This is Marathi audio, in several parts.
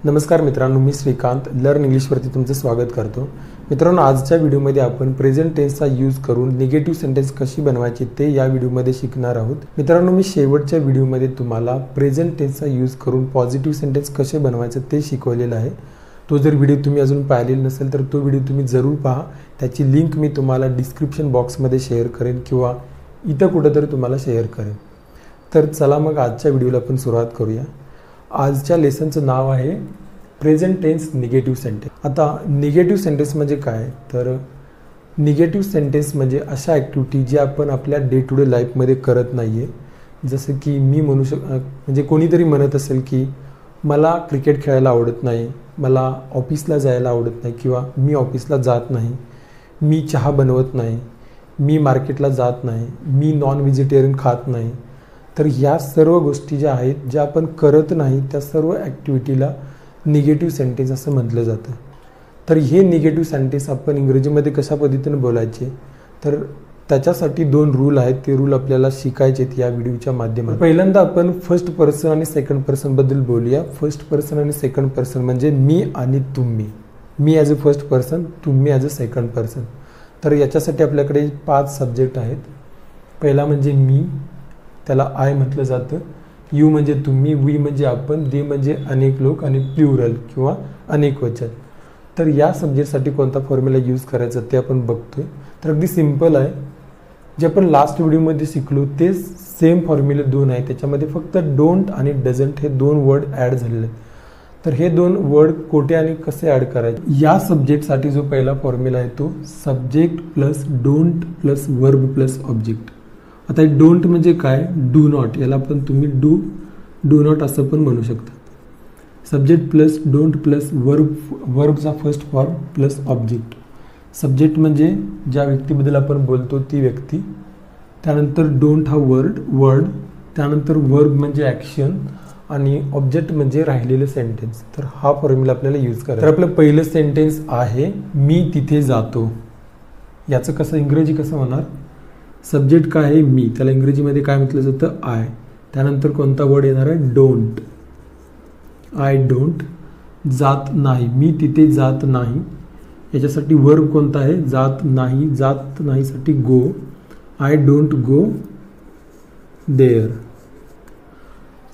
नमस्कार मित्रांनो, मी श्रीकांत लर्न इंग्लिशवरती तुमचं स्वागत करतो. मित्रांनो, आजच्या व्हिडिओमध्ये आपण प्रेझेंट टेन्सचा यूज करून निगेटिव्ह सेंटेन्स कशी बनवायची ते या व्हिडिओमध्ये शिकणार आहोत. मित्रांनो, मी शेवटच्या व्हिडिओमध्ये तुम्हाला प्रेझेंट टेन्सचा यूज करून पॉझिटिव्ह सेंटेन्स कसे बनवायचे ते शिकवलेलं आहे. तो जर व्हिडिओ तुम्ही अजून पाहिलेला नसेल तर तो व्हिडिओ तुम्ही जरूर पहा. त्याची लिंक मी तुम्हाला डिस्क्रिप्शन बॉक्समध्ये शेअर करेन किंवा इथं कुठंतरी तुम्हाला शेअर करेन. तर चला मग आजच्या व्हिडिओला आपण सुरुवात करूया. आजच्या लेसनचं नाव आहे प्रेझेंट टेन्स निगेटिव्ह सेंटेन्स. आता निगेटिव्ह सेंटेन्स म्हणजे काय, तर निगेटिव्ह सेंटेन्स म्हणजे अशा ॲक्टिव्हिटी जी आपण आपल्या डे टू डे लाईफमध्ये करत नाही आहे. जसं की मी म्हणू म्हणजे कोणीतरी म्हणत असेल की मला क्रिकेट खेळायला आवडत नाही, मला ऑफिसला जायला आवडत नाही किंवा मी ऑफिसला जात नाही, मी चहा बनवत नाही, मी मार्केटला जात नाही, मी नॉन व्हेजिटेरियन खात नाही. तर ह्या सर्व गोष्टी ज्या आहेत ज्या आपण करत नाही त्या सर्व ॲक्टिव्हिटीला निगेटिव्ह सेंटेन्स असं म्हटलं जातं. तर हे निगेटिव्ह सेंटेन्स आपण इंग्रजीमध्ये कशा पद्धतीने बोलायचे, तर त्याच्यासाठी 2 रूल आहेत. ते रूल आपल्याला शिकायचे आहेत या व्हिडिओच्या माध्यमातून. पहिल्यांदा आपण फर्स्ट पर्सन आणि सेकंड पर्सनबद्दल बोलूया. फर्स्ट पर्सन आणि सेकंड पर्सन म्हणजे मी आणि तुम्ही. मी ॲज अ फर्स्ट पर्सन, तुम्ही ॲज अ सेकंड पर्सन. तर याच्यासाठी आपल्याकडे 5 सब्जेक्ट आहेत. पहिला म्हणजे मी, त्याला आय म्हटलं जातं. यू म्हणजे तुम्ही, वी म्हणजे आपण, दे म्हणजे अनेक लोक आणि प्लुरल किंवा अनेक वचन. तर या सब्जेक्टसाठी कोणता फॉर्म्युला यूज करायचा ते आपण बघतोय. तर अगदी सिम्पल आहे. जे आपण लास्ट व्हिडिओमध्ये शिकलो ते सेम फॉर्म्युले 2 आहे. त्याच्यामध्ये फक्त डोंट आणि डझंट हे 2 वर्ड ॲड झालेले आहेत. तर हे 2 वर्ड कोठे आणि कसे ॲड करायचे. या सब्जेक्टसाठी जो पहिला फॉर्म्युला आहे तो subject plus don't plus verb plus object. आता डोंट म्हणजे काय, डू नॉट. याला पण तुम्ही डू नॉट असं पण म्हणू शकता. सब्जेक्ट प्लस डोंट प्लस वर्बचा first form plus object. Subject म्हणजे ज्या व्यक्तीबद्दल आपण बोलतो ती व्यक्ती, त्यानंतर डोंट हा वर्ड, त्यानंतर वर्ब म्हणजे ॲक्शन आणि ऑब्जेक्ट म्हणजे राहिलेलं सेंटेन्स. तर हा फॉर्म्युला आपल्याला यूज करायचा. तर आपलं पहिलं सेंटेन्स आहे मी तिथे जातो. याचं कसं इंग्रजी कसं होणार, सब्जेक्ट काय आहे मी, त्याला इंग्रजीमध्ये काय म्हटलं जातं आय. त्यानंतर कोणता वर्ड येणार आहे डोंट. I don't. जात नाही, मी तिथे जात नाही. याच्यासाठी वर्ब कोणता आहे जात नाही. जात नाहीसाठी go. I don't go there.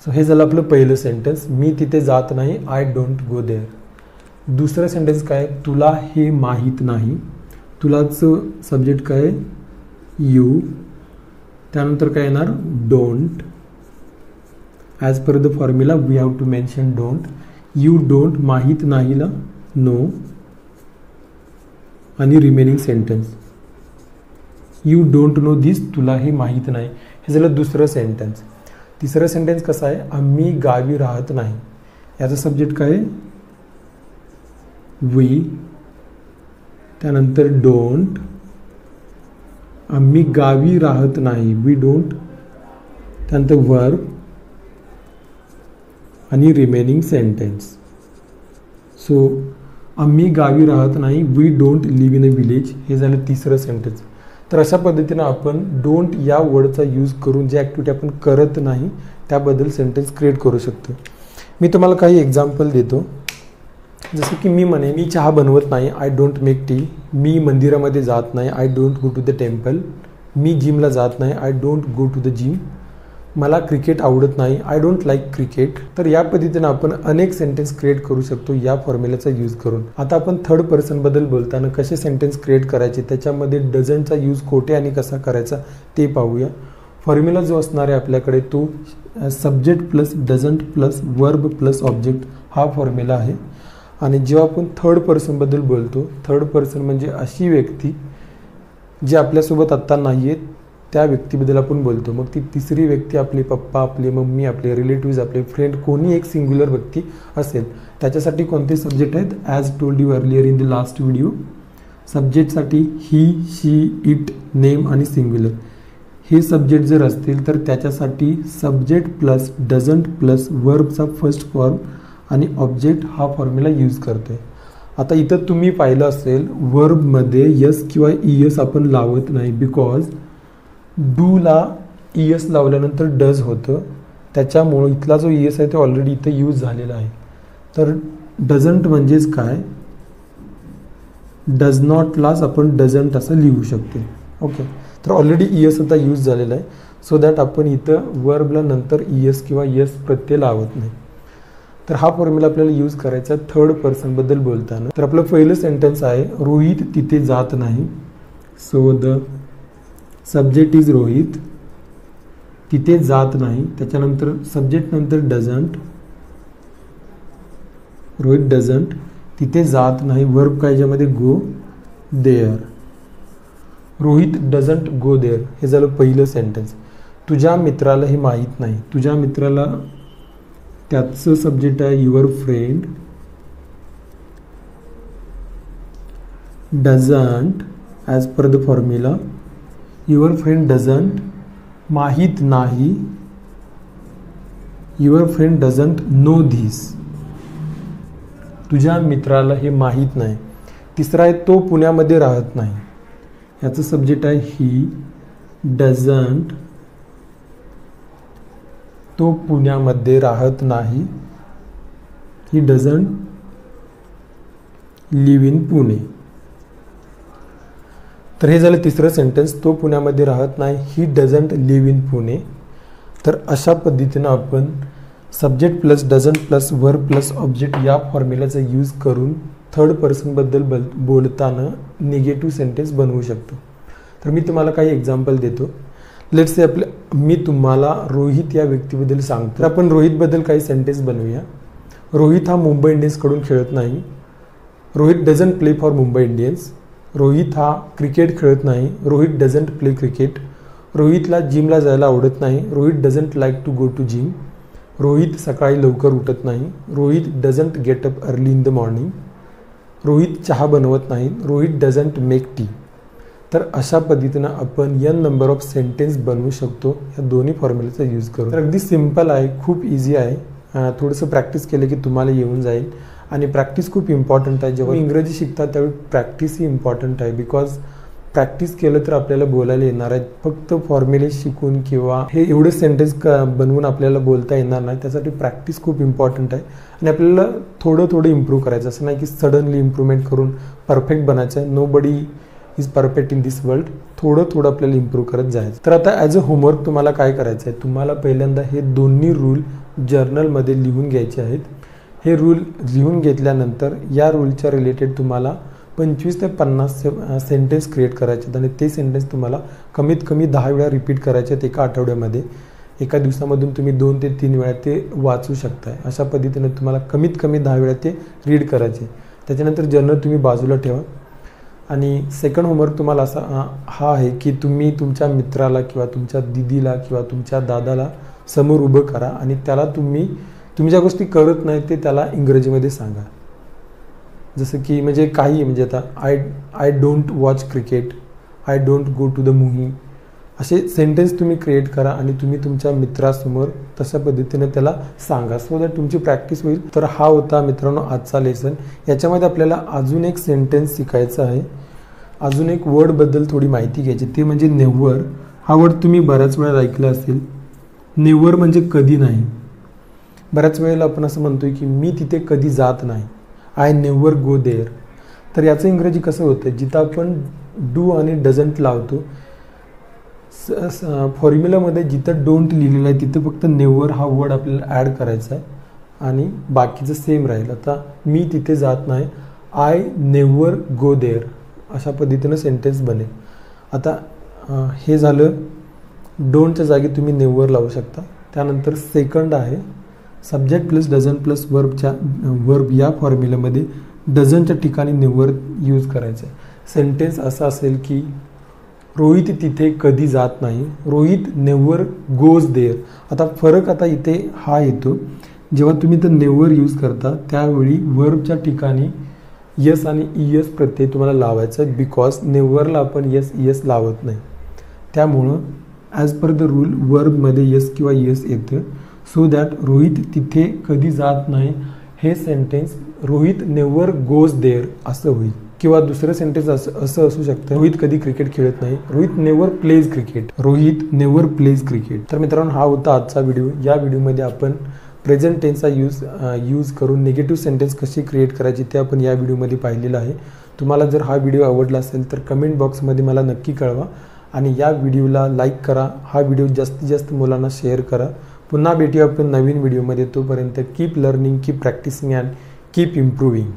So हे झालं आपलं पहिलं सेंटेन्स, मी तिथे जात नाही, आय डोंट गो देअर. दुसरं सेंटेन्स काय, तुला हे माहीत नाही. तुलाचं सब्जेक्ट काय यू. त्यानंतर काय येणार don't. As per the formula we have to mention don't. You don't, माहीत नाहीला नो आणि remaining sentence you don't know this. तुला हे माहीत नाही. हे झालं दुसरं सेंटेन्स. तिसरं सेंटेन्स कसं आहे, आम्ही गावी राहत नाही. याचा सब्जेक्ट काय वी. त्यानंतर डोंट, आम्ही गावी राहत नाही, वी डोंट. त्यानंतर वर्ब आणि रिमेनिंग सेंटेन्स. सो आम्ही गावी राहत नाही, we don't live in a village. हे झालं तिसरं सेंटेन्स. तर अशा पद्धतीनं आपण डोंट या वर्डचा यूज करून जी ॲक्टिव्हिटी आपण करत नाही त्याबद्दल सेंटेन्स क्रिएट करू शकतो. मी तुम्हाला काही एक्झाम्पल देतो. जसं की मी म्हणे मी चहा बनवत नाही, आय डोंट मेक टी. मी मंदिरामध्ये जात नाही, I don't go to the temple. मी जिमला जात नाही, I don't go to the gym. मला क्रिकेट आवडत नाही, आय डोंट लाईक क्रिकेट. तर या पद्धतीनं आपण अनेक सेंटेन्स क्रिएट करू शकतो या फॉर्म्युल्याचा यूज करून. आता आपण थर्ड पर्सनबद्दल बोलताना कसे सेंटेन्स क्रिएट करायचे, त्याच्यामध्ये डझंटचा यूज कोठे आणि कसा करायचा ते पाहूया. फॉर्म्युला जो असणार आहे आपल्याकडे तो subject plus doesn't plus verb plus object हा फॉर्म्युला आहे. आणि जेव्हा आपण थर्ड पर्सनबद्दल बोलतो, थर्ड पर्सन म्हणजे अशी व्यक्ती जी आपल्यासोबत आत्ता नाही आहे त्या व्यक्तीबद्दल आपण बोलतो. मग ती तिसरी व्यक्ती आपले पप्पा, आपली मम्मी, आपले रिलेटिव्ज, आपले फ्रेंड, कोणी एक सिंग्युलर व्यक्ती असेल. त्याच्यासाठी कोणते सब्जेक्ट आहेत, as told you earlier in the last video. सब्जेक्टसाठी ही, शी, इट, नेम आणि सिंग्युलर हे सब्जेक्ट जर असतील तर त्याच्यासाठी सब्जेक्ट प्लस डझंट प्लस वर्बचा फर्स्ट फॉर्म आणि ऑब्जेक्ट हा फॉर्म्युला यूज करतोय. आता इथं तुम्ही पाहिलं असेल वर्बमध्ये यस किंवा ईएस आपण लावत नाही, बिकॉज डूला ईएस लावल्यानंतर डज होतं. त्याच्यामुळं इथला जो ईएस आहे तो ऑलरेडी इथं यूज झालेला आहे. तर डझंट म्हणजेच काय, डज नॉटलाच आपण डझंट असं लिहू शकतो. ओके, तर ऑलरेडी ES आता यूज झालेला आहे, सो दॅट आपण इथं वर्बला नंतर ES किंवा ES प्रत्यय लावत नाही. तर हा फॉर्म्युला आपल्याला यूज करायचा आहे थर्ड पर्सनबद्दल बोलताना. तर आपलं पहिलं सेंटेन्स आहे रोहित तिथे जात नाही. So the subject is Rohit, तिथे जात नाही. त्याच्यानंतर सब्जेक्ट नंतर डझंट, रोहित डझंट, तिथे जात नाही. वर्ब काय याच्यामध्ये go there. Rohit doesn't go there हे झालं पहिलं सेंटेन्स. तुझ्या मित्राला हे माहीत नाही. तुझ्या मित्राला त्याचं सब्जेक्ट आहे your friend doesn't, as per the formula your friend doesn't, माहीत नाही. Your friend doesn't know this. तुझ्या मित्राला हे माहीत नाही. तिसरा आहे तो पुण्यामध्ये राहत नाही. याचं सब्जेक्ट आहे ही डझंट, तो पुण्यामध्ये राहत नाही. He doesn't live in Pune. तर हे झालं तिसरं सेंटेन्स, तो पुण्यामध्ये राहत नाही. He doesn't live in Pune. तर अशा पद्धतीनं आपण subject plus doesn't plus verb plus object या फॉर्म्युलाचा यूज करून थर्ड पर्सनबद्दल बोलताना निगेटिव्ह सेंटेन्स बनवू शकतो. तर मी तुम्हाला काही एक्झाम्पल देतो. लेट्स से मी तुम्हाला रोहित या व्यक्तीबद्दल सांगतो. तर आपण रोहितबद्दल काही सेंटेन्स बनवूया. रोहित हा मुंबई इंडियन्सकडून खेळत नाही. Rohit doesn't play for Mumbai Indians. Rohit हा क्रिकेट खेळत नाही. Rohit doesn't play cricket. रोहितला जिमला जायला आवडत नाही. Rohit doesn't like to go to gym. Rohit सकाळी लवकर उठत नाही. Rohit doesn't get up early in the morning. Rohit चहा बनवत नाही. Rohit doesn't make tea. तर अशा पद्धतीनं आपण n नंबर ऑफ सेंटेन्स बनवू शकतो या दोन्ही फॉर्म्युलाचा यूज करून. तर अगदी सिम्पल आहे, खूप इझी आहे. थोडंसं प्रॅक्टिस केलं की तुम्हाला येऊन जाईल. आणि प्रॅक्टिस खूप इम्पॉर्टंट आहे. जेव्हा इंग्रजी शिकता त्यावेळी प्रॅक्टिस ही इम्पॉर्टंट आहे. बिकॉज प्रॅक्टिस केलं तर आपल्याला बोलायला येणार आहे. फक्त फॉर्म्युले शिकून किंवा हे एवढे सेंटेन्स बनवून आपल्याला बोलता येणार नाही. त्यासाठी प्रॅक्टिस खूप इम्पॉर्टंट आहे. आणि आपल्याला थोडं थोडं इम्प्रूव्ह करायचं. असं नाही की सडनली इम्प्रूव्हमेंट करून परफेक्ट बनायचं आहे. Nobody is perfect in this world. थोडं थोडं आपल्याला इम्प्रूव्ह करत जायचं. तर आता ॲज अ होमवर्क तुम्हाला काय करायचं आहे, तुम्हाला पहिल्यांदा हे दोन्ही रूल जर्नलमध्ये लिहून घ्यायचे आहेत. हे रूल लिहून घेतल्यानंतर या रूलच्या रिलेटेड तुम्हाला 25 ते 50 सेंटेन्स क्रिएट करायचे आहेत. आणि ते सेंटेन्स तुम्हाला कमीत कमी 10 वेळा रिपीट करायचे आहेत एका आठवड्यामध्ये. एका दिवसामधून तुम्ही 2 ते 3 वेळा ते वाचू शकताय. अशा पद्धतीने तुम्हाला कमीत कमी 10 वेळा ते रीड करायचे. त्याच्यानंतर जर्नल तुम्ही बाजूला ठेवा. आणि सेकंड होमवर्क तुम्हाला असा हा आहे की तुम्ही तुमच्या मित्राला किंवा तुमच्या दीदीला किंवा तुमच्या दादाला समोर उभं करा आणि त्याला तुम्ही ज्या गोष्टी करत नाही ते त्याला इंग्रजीमध्ये सांगा. जसं की म्हणजे काही म्हणजे आता I don't watch cricket, I don't go to the movie, असे सेंटेन्स तुम्ही क्रिएट करा आणि तुम्ही तुमच्या मित्रासमोर तशा पद्धतीने त्याला सांगा. सो दॅट तुमची प्रॅक्टिस होईल. तर हा होता मित्रांनो आजचा लेसन. याच्यामध्ये आपल्याला अजून एक सेंटेन्स शिकायचा आहे. अजून एक वर्डबद्दल थोडी माहिती घ्यायची, ते म्हणजे नेव्हर. हा वर्ड तुम्ही बऱ्याच वेळा ऐकला असेल. नेव्हर म्हणजे कधी नाही. बऱ्याच वेळेला आपण असं म्हणतोय की मी तिथे कधी जात नाही. I never go there. तर याचं इंग्रजी कसं होतं, जिथं आपण डू आणि डझंट लावतो फॉर्म्युलामध्ये जिथं डोंट लिहिलेलं आहे तिथं फक्त नेव्हर हा वर्ड आपल्याला ॲड करायचा आहे आणि बाकीचं सेम राहील. आता मी तिथे जात नाही, आय नेव्हर गो देअर, अशा पद्धतीनं सेंटेन्स बनेल. आता हे झालं डोंटच्या जागी तुम्ही नेव्हर लावू शकता. त्यानंतर सेकंड आहे subject plus doesn't plus verb या फॉर्म्युलामध्ये डझनच्या ठिकाणी नेव्हर यूज करायचं आहे. सेंटेन्स असा असेल की रोहित तिथे कधी जात नाही, रोहित नेव्हर गोज देअर. आता फरक आता इथे हा येतो, जेव्हा तुम्ही तर नेव्हर यूज करता त्यावेळी वर्बच्या ठिकाणी यस आणि ES प्रत्यय तुम्हाला लावायचा आहे. बिकॉज नेव्हरला आपण ES लावत नाही. त्यामुळं ॲज पर द रूल वर्बमध्ये यस किंवा ES येतं. सो दॅट रोहित तिथे कधी जात नाही हे sentence Rohit never goes there असं होईल. किंवा दुसरं सेंटेन्स असं असू शकतं, रोहित कधी क्रिकेट खेळत नाही, Rohit never pledge cricket, Rohit never pledge cricket. तर मित्रांनो हा होता आजचा व्हिडिओ. या व्हिडिओमध्ये आपण प्रेझेंट टेन्सचा यूज करून निगेटिव्ह सेंटेन्स कशी क्रिएट करायची ते आपण या व्हिडिओमध्ये पाहिलेलं आहे. तुम्हाला जर हा व्हिडिओ आवडला असेल तर कमेंट बॉक्समध्ये मला नक्की कळवा आणि या व्हिडिओला लाईक करा. हा व्हिडिओ जास्तीत जास्त मुलांना शेअर करा. पुन्हा भेटूया आपण नवीन व्हिडिओमध्ये. तोपर्यंत keep learning, keep practising and keep improving.